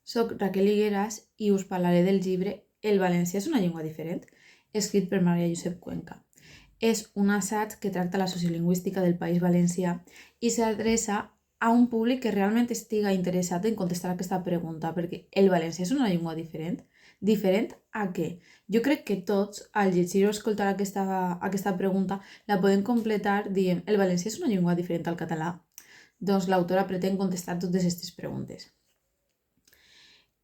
Soc Raquel Higueras i us parlaré del llibre El valencià és una llengua diferent, escrit per Maria Josep Cuenca. És un assaig que tracta la sociolingüística del País Valencià i s'adreça a un públic que realment estiga interessat en contestar aquesta pregunta, perquè el valencià és una llengua diferent? Diferent a què? Jo crec que tots, al llegir o escoltar aquesta pregunta, la podem completar dient el valencià és una llengua diferent al català? Doncs l'autora pretén contestar totes aquestes preguntes.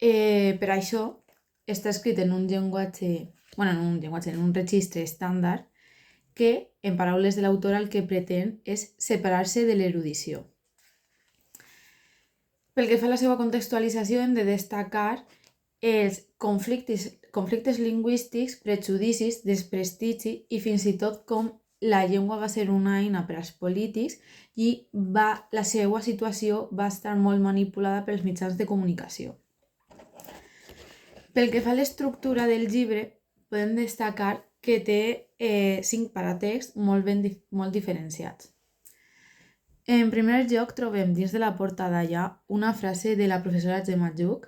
Per això està escrit en un en un registre estàndard que, en paraules de l'autora, el que pretén és separar-se de l'erudició. Pel que fa a la seva contextualització, hem de destacar els conflictes lingüístics, prejudicis, desprestigi i fins i tot com la llengua va ser una eina per als polítics i la seva situació va estar molt manipulada pels mitjans de comunicació. Pel que fa a l'estructura del llibre, podem destacar que té 5 paratexts molt diferenciats. En primer lloc, trobem dins de la portada ja una frase de la professora Gemma Lluch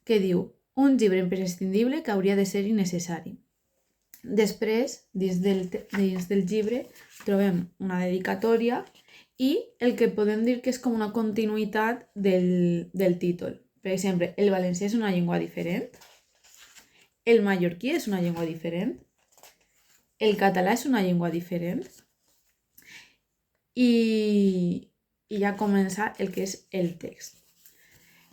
que diu un llibre imprescindible que hauria de ser innecessari. Després, dins del llibre, trobem una dedicatòria i el que podem dir que és com una continuïtat del títol. Per exemple, el valencià és una llengua diferent, el mallorquí és una llengua diferent, el català és una llengua diferent i ja comença el que és el text,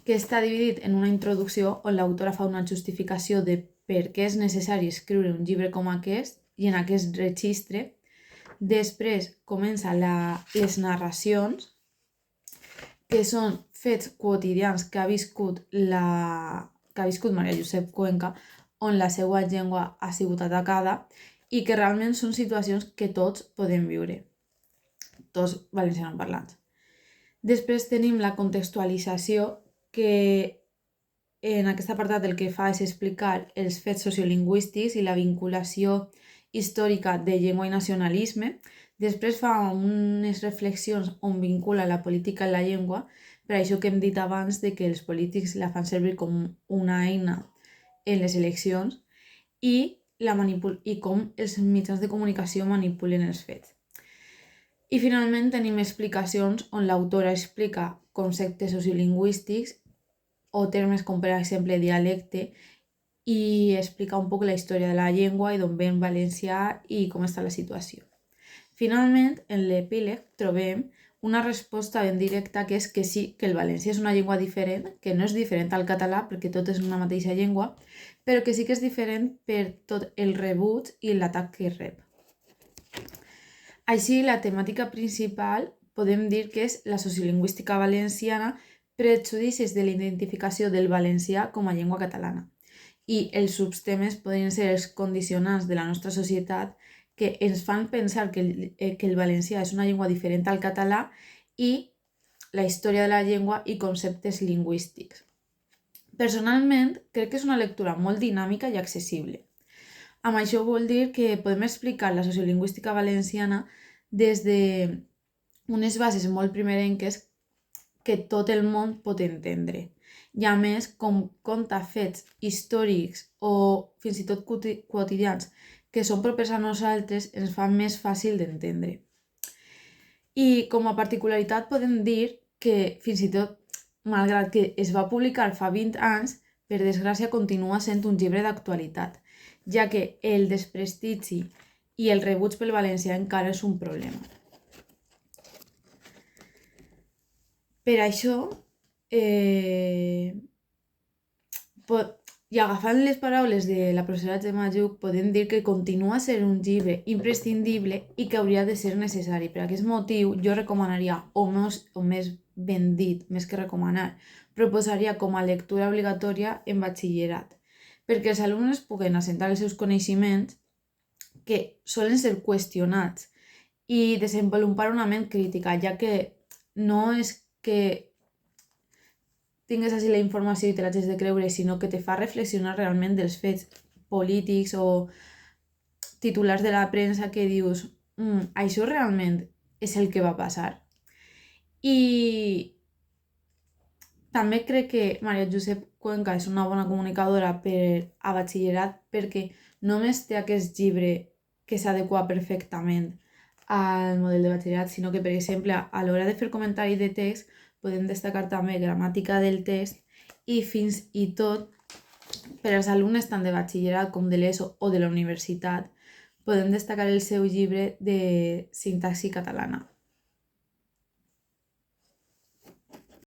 que està dividit en una introducció on l'autora fa una justificació de per què és necessari escriure un llibre com aquest i en aquest registre. Després comença les narracions, que són fets quotidians que ha viscut Maria Josep Cuenca, on la seva llengua ha sigut atacada i que realment són situacions que tots podem viure, tots valencianoparlants. Després tenim la contextualització, que en aquest apartat el que fa és explicar els fets sociolingüístics i la vinculació històrica de llengua i nacionalisme. Després fa unes reflexions on vincula la política i la llengua, per això que hem dit abans de que els polítics la fan servir com una eina en les eleccions i com els mitjans de comunicació manipulen els fets. I finalment tenim explicacions on l'autora explica conceptes sociolingüístics o termes com per exemple dialecte i explica un poc la història de la llengua i d'on ve en valencià i com està la situació. Finalment, en l'epíleg trobem una resposta ben directa, que és que sí, que el valencià és una llengua diferent, que no és diferent al català perquè tot és una mateixa llengua, però que sí que és diferent per tot el rebuig i l'atac que rep. Així, la temàtica principal podem dir que és la sociolingüística valenciana, prejudicis de la identificació del valencià com a llengua catalana. I els subtemes podrien ser els condicionants de la nostra societat que ens fan pensar que el valencià és una llengua diferent al català i la història de la llengua i conceptes lingüístics. Personalment, crec que és una lectura molt dinàmica i accessible. Amb això vol dir que podem explicar la sociolingüística valenciana des d'unes bases molt primerenques que tot el món pot entendre. I a més, com conta fets històrics o fins i tot quotidians que són propers a nosaltres, ens fa més fàcil d'entendre. I com a particularitat podem dir que fins i tot, malgrat que es va publicar fa 20 anys, per desgràcia continua sent un llibre d'actualitat, ja que el desprestigi i el rebuig pel valencià encara és un problema. Per això, i agafant les paraules de la professora Gemma Lluch, podem dir que continua sent un llibre imprescindible i que hauria de ser necessari. Per aquest motiu, jo recomanaria, o més ben dit, més que recomanar, proposaria com a lectura obligatòria en batxillerat, perquè els alumnes puguen assentar els seus coneixements, que solen ser qüestionats, i desenvolupar una ment crítica, ja que no és que tingues així la informació i te l'hagis de creure, sinó que te fa reflexionar realment dels fets polítics o titulars de la premsa que dius això realment és el que va passar. I També crec que Maria Josep Cuenca és una bona comunicadora a batxillerat perquè només té aquest llibre que s'adequa perfectament al model de batxillerat, sinó que, per exemple, a l'hora de fer comentari de text podem destacar també gramàtica del text i fins i tot per als alumnes tant de batxillerat com de l'ESO o de la universitat podem destacar el seu llibre de sintaxi catalana.